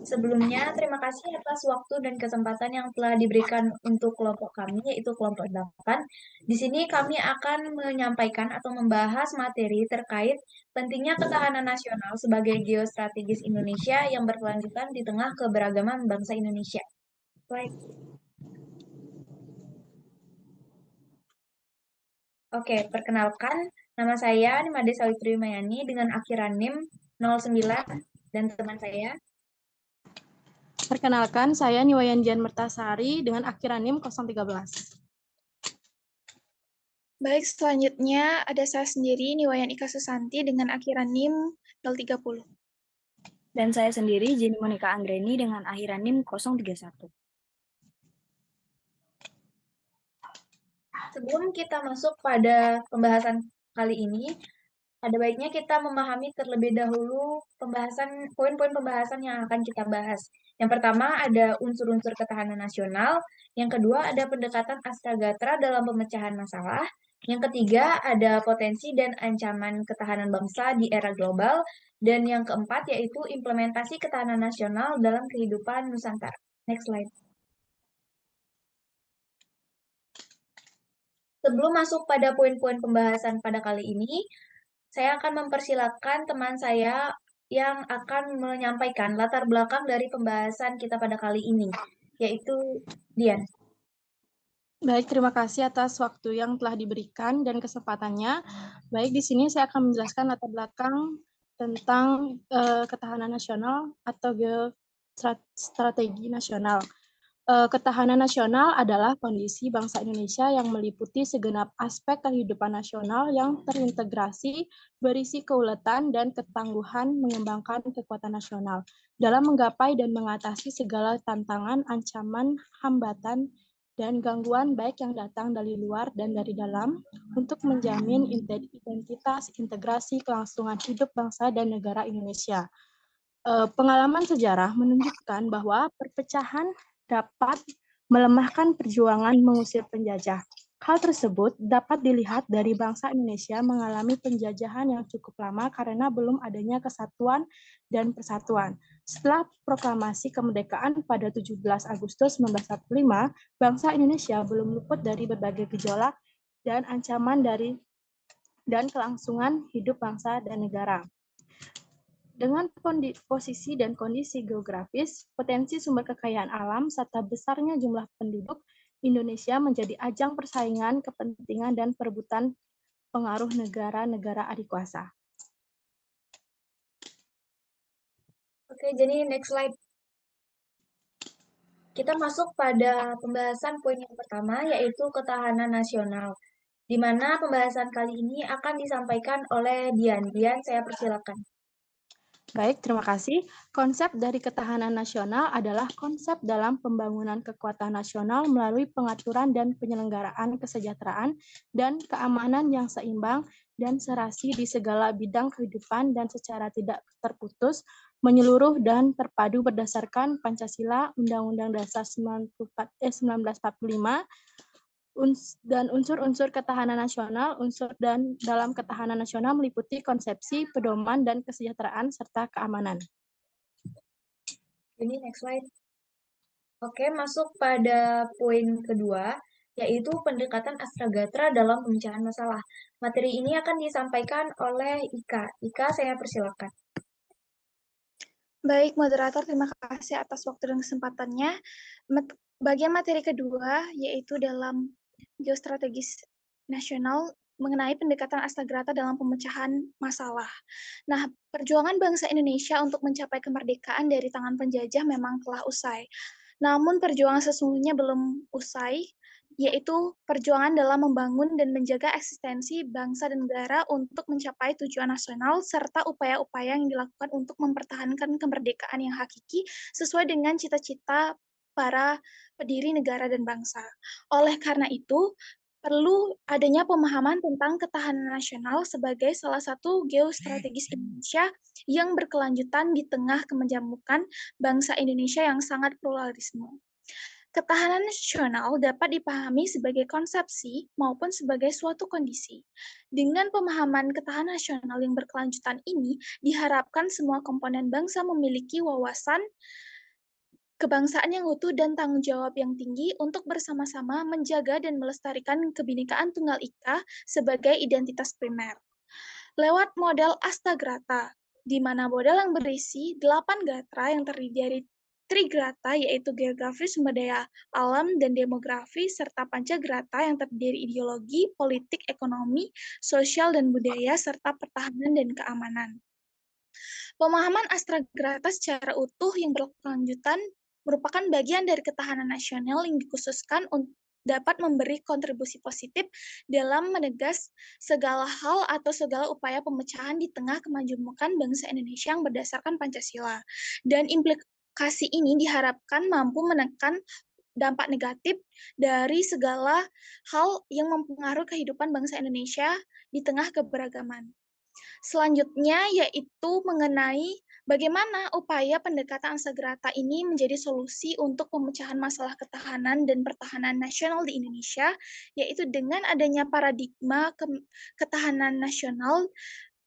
Sebelumnya, terima kasih atas waktu dan kesempatan yang telah diberikan untuk kelompok kami, yaitu kelompok 8. Di sini kami akan menyampaikan atau membahas materi terkait pentingnya ketahanan nasional sebagai geostrategis Indonesia yang berkelanjutan di tengah keberagaman bangsa Indonesia. Baik. Oke, perkenalkan, nama saya Nimade Sawitri Mayani dengan akhiran NIM 09 dan teman saya. Perkenalkan, saya Niwayan Dian Mertasari dengan akhiran NIM 013. Baik, selanjutnya ada saya sendiri, Niwayan Ika Susanti dengan akhiran NIM 030. Dan saya sendiri, Jenny Monica Anggreni dengan akhiran NIM 031. Sebelum kita masuk pada pembahasan kali ini, ada baiknya kita memahami terlebih dahulu poin-poin pembahasan yang akan kita bahas. Yang pertama ada unsur-unsur ketahanan nasional, yang kedua ada pendekatan astragatra dalam pemecahan masalah, yang ketiga ada potensi dan ancaman ketahanan bangsa di era global, dan yang keempat yaitu implementasi ketahanan nasional dalam kehidupan Nusantara. Next slide. Sebelum masuk pada poin-poin pembahasan pada kali ini, saya akan mempersilakan teman saya yang akan menyampaikan latar belakang dari pembahasan kita pada kali ini, yaitu Dian. Baik, terima kasih atas waktu yang telah diberikan dan kesempatannya. Baik, di sini saya akan menjelaskan latar belakang tentang ketahanan nasional atau geostrategi nasional. Ketahanan nasional adalah kondisi bangsa Indonesia yang meliputi segenap aspek kehidupan nasional yang terintegrasi, berisi keuletan dan ketangguhan mengembangkan kekuatan nasional dalam menggapai dan mengatasi segala tantangan, ancaman, hambatan, dan gangguan baik yang datang dari luar dan dari dalam untuk menjamin identitas, integrasi, kelangsungan hidup bangsa dan negara Indonesia. Pengalaman sejarah menunjukkan bahwa perpecahan dapat melemahkan perjuangan mengusir penjajah. Hal tersebut dapat dilihat dari bangsa Indonesia mengalami penjajahan yang cukup lama karena belum adanya kesatuan dan persatuan. Setelah proklamasi kemerdekaan pada 17 Agustus 1945, bangsa Indonesia belum luput dari berbagai gejolak dan ancaman dan kelangsungan hidup bangsa dan negara. Dengan posisi dan kondisi geografis, potensi sumber kekayaan alam, serta besarnya jumlah penduduk, Indonesia menjadi ajang persaingan, kepentingan, dan perebutan pengaruh negara-negara adikuasa. Oke, jadi next slide. Kita masuk pada pembahasan poin yang pertama, yaitu ketahanan nasional, di mana pembahasan kali ini akan disampaikan oleh Dian. Dian, saya persilakan. Baik, terima kasih. Konsep dari ketahanan nasional adalah konsep dalam pembangunan kekuatan nasional melalui pengaturan dan penyelenggaraan kesejahteraan dan keamanan yang seimbang dan serasi di segala bidang kehidupan dan secara tidak terputus, menyeluruh dan terpadu berdasarkan Pancasila, Undang-Undang Dasar 1945, dan unsur-unsur ketahanan nasional. Unsur dan dalam ketahanan nasional meliputi konsepsi, pedoman, dan kesejahteraan serta keamanan. Ini next slide. Oke, masuk pada poin kedua, yaitu pendekatan astragatra dalam pemecahan masalah. Materi ini akan disampaikan oleh Ika. Ika, saya persilakan. Baik, moderator, terima kasih atas waktu dan kesempatannya. Bagian materi kedua, yaitu dalam geostrategis nasional mengenai pendekatan astragatra dalam pemecahan masalah. Nah, perjuangan bangsa Indonesia untuk mencapai kemerdekaan dari tangan penjajah memang telah usai. Namun perjuangan sesungguhnya belum usai, yaitu perjuangan dalam membangun dan menjaga eksistensi bangsa dan negara untuk mencapai tujuan nasional, serta upaya-upaya yang dilakukan untuk mempertahankan kemerdekaan yang hakiki sesuai dengan cita-cita para pendiri negara dan bangsa. Oleh karena itu, perlu adanya pemahaman tentang ketahanan nasional sebagai salah satu geostrategis Indonesia yang berkelanjutan di tengah kemenjamukan bangsa Indonesia yang sangat pluralisme. Ketahanan nasional dapat dipahami sebagai konsepsi maupun sebagai suatu kondisi. Dengan pemahaman ketahanan nasional yang berkelanjutan ini, diharapkan semua komponen bangsa memiliki wawasan kebangsaan yang utuh dan tanggung jawab yang tinggi untuk bersama-sama menjaga dan melestarikan kebinekaan Tunggal Ika sebagai identitas primer. Lewat model Astagrata, di mana model yang berisi 8 gatra yang terdiri dari Trigrata, yaitu geografi, sumber daya alam, dan demografi, serta Pancagrata yang terdiri ideologi, politik, ekonomi, sosial, dan budaya, serta pertahanan dan keamanan. Pemahaman Astagrata secara utuh yang berkelanjutan merupakan bagian dari ketahanan nasional yang dikhususkan untuk dapat memberi kontribusi positif dalam menegas segala hal atau segala upaya pemecahan di tengah kemajemukan bangsa Indonesia yang berdasarkan Pancasila. Dan implikasi ini diharapkan mampu menekan dampak negatif dari segala hal yang mempengaruhi kehidupan bangsa Indonesia di tengah keberagaman. Selanjutnya yaitu mengenai bagaimana upaya pendekatan Astagrata ini menjadi solusi untuk pemecahan masalah ketahanan dan pertahanan nasional di Indonesia, yaitu dengan adanya paradigma ketahanan nasional,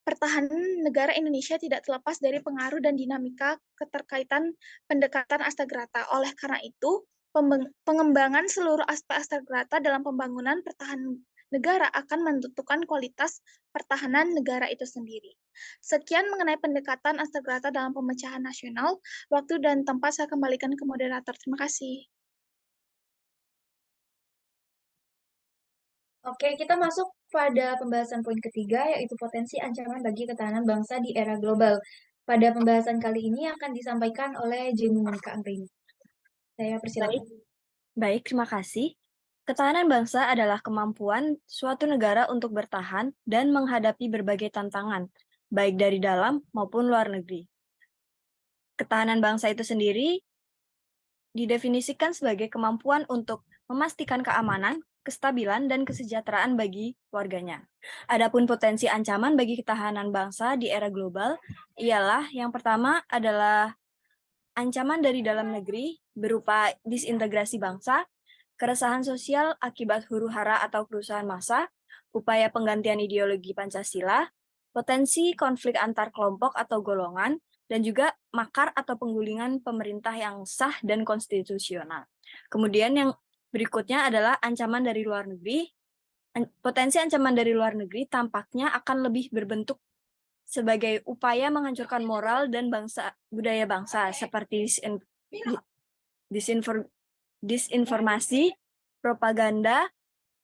pertahanan negara Indonesia tidak terlepas dari pengaruh dan dinamika keterkaitan pendekatan Astagrata. Oleh karena itu, pengembangan seluruh aspek Astagrata dalam pembangunan pertahanan negara akan menentukan kualitas pertahanan negara itu sendiri. Sekian mengenai pendekatan Astagrata dalam pemecahan nasional. Waktu dan tempat saya kembalikan ke moderator. Terima kasih. Oke, kita masuk pada pembahasan poin ketiga, yaitu potensi ancaman bagi ketahanan bangsa di era global. Pada pembahasan kali ini akan disampaikan oleh Jenny Monica Anggraini. Saya persilakan. Baik, terima kasih. Ketahanan bangsa adalah kemampuan suatu negara untuk bertahan dan menghadapi berbagai tantangan, baik dari dalam maupun luar negeri. Ketahanan bangsa itu sendiri didefinisikan sebagai kemampuan untuk memastikan keamanan, kestabilan, dan kesejahteraan bagi warganya. Adapun potensi ancaman bagi ketahanan bangsa di era global ialah yang pertama adalah ancaman dari dalam negeri berupa disintegrasi bangsa, keresahan sosial akibat huru-hara atau kerusuhan massa, upaya penggantian ideologi Pancasila, potensi konflik antar kelompok atau golongan, dan juga makar atau penggulingan pemerintah yang sah dan konstitusional. Kemudian yang berikutnya adalah ancaman dari luar negeri. Potensi ancaman dari luar negeri tampaknya akan lebih berbentuk sebagai upaya menghancurkan moral dan budaya bangsa seperti disinformasi, propaganda,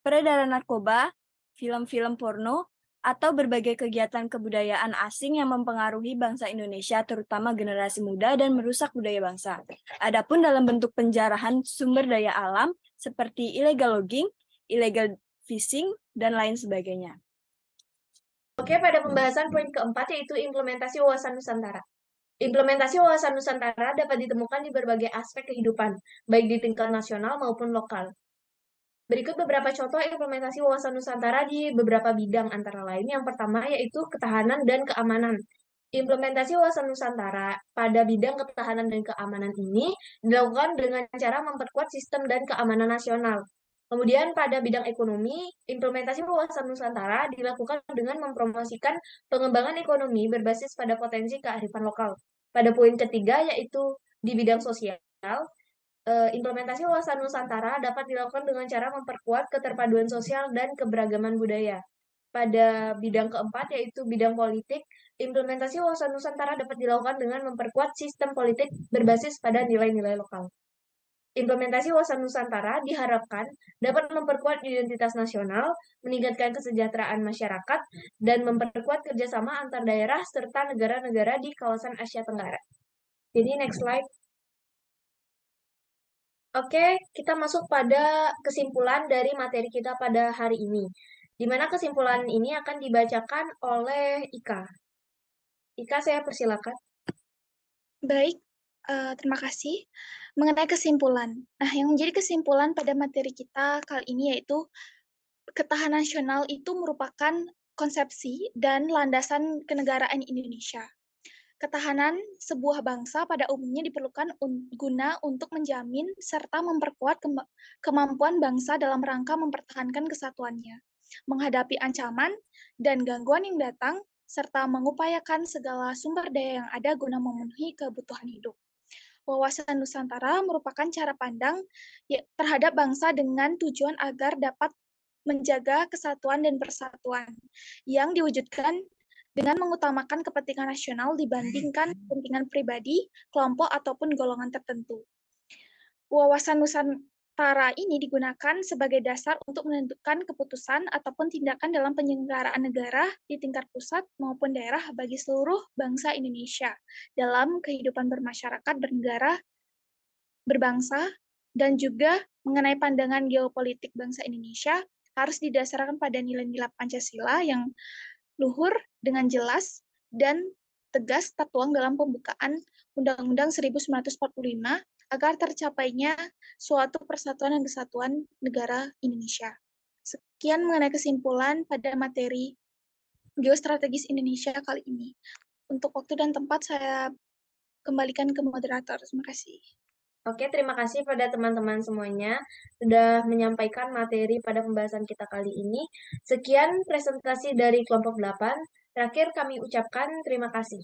peredaran narkoba, film-film porno, atau berbagai kegiatan kebudayaan asing yang mempengaruhi bangsa Indonesia, terutama generasi muda, dan merusak budaya bangsa. Adapun dalam bentuk penjarahan sumber daya alam seperti illegal logging, illegal fishing, dan lain sebagainya. Oke, pada pembahasan poin keempat yaitu implementasi wawasan Nusantara. Implementasi wawasan Nusantara dapat ditemukan di berbagai aspek kehidupan, baik di tingkat nasional maupun lokal. Berikut beberapa contoh implementasi wawasan Nusantara di beberapa bidang, antara lain yang pertama yaitu ketahanan dan keamanan. Implementasi wawasan Nusantara pada bidang ketahanan dan keamanan ini dilakukan dengan cara memperkuat sistem dan keamanan nasional. Kemudian pada bidang ekonomi, implementasi wawasan Nusantara dilakukan dengan mempromosikan pengembangan ekonomi berbasis pada potensi kearifan lokal. Pada poin ketiga yaitu di bidang sosial, implementasi wawasan Nusantara dapat dilakukan dengan cara memperkuat keterpaduan sosial dan keberagaman budaya. Pada bidang keempat yaitu bidang politik, implementasi wawasan Nusantara dapat dilakukan dengan memperkuat sistem politik berbasis pada nilai-nilai lokal. Implementasi wawasan Nusantara diharapkan dapat memperkuat identitas nasional, meningkatkan kesejahteraan masyarakat, dan memperkuat kerjasama antar daerah serta negara-negara di kawasan Asia Tenggara. Jadi next slide. Oke, kita masuk pada kesimpulan dari materi kita pada hari ini, di mana kesimpulan ini akan dibacakan oleh Ika. Ika, saya persilakan. Baik, terima kasih. Mengenai kesimpulan. Nah, yang menjadi kesimpulan pada materi kita kali ini yaitu ketahanan nasional itu merupakan konsepsi dan landasan kenegaraan Indonesia. Ketahanan sebuah bangsa pada umumnya diperlukan guna untuk menjamin serta memperkuat kemampuan bangsa dalam rangka mempertahankan kesatuannya, menghadapi ancaman dan gangguan yang datang, serta mengupayakan segala sumber daya yang ada guna memenuhi kebutuhan hidup. Wawasan Nusantara merupakan cara pandang terhadap bangsa dengan tujuan agar dapat menjaga kesatuan dan persatuan yang diwujudkan dengan mengutamakan kepentingan nasional dibandingkan kepentingan pribadi, kelompok, ataupun golongan tertentu. Wawasan Nusantara ini digunakan sebagai dasar untuk menentukan keputusan ataupun tindakan dalam penyelenggaraan negara di tingkat pusat maupun daerah bagi seluruh bangsa Indonesia dalam kehidupan bermasyarakat, bernegara, berbangsa, dan juga mengenai pandangan geopolitik bangsa Indonesia harus didasarkan pada nilai-nilai Pancasila yang luhur dengan jelas dan tegas tertuang dalam pembukaan Undang-Undang 1945 agar tercapainya suatu persatuan dan kesatuan negara Indonesia. Sekian mengenai kesimpulan pada materi geostrategis Indonesia kali ini. Untuk waktu dan tempat saya kembalikan ke moderator. Terima kasih. Oke, terima kasih pada teman-teman semuanya sudah menyampaikan materi pada pembahasan kita kali ini. Sekian presentasi dari kelompok 8. Terakhir kami ucapkan terima kasih.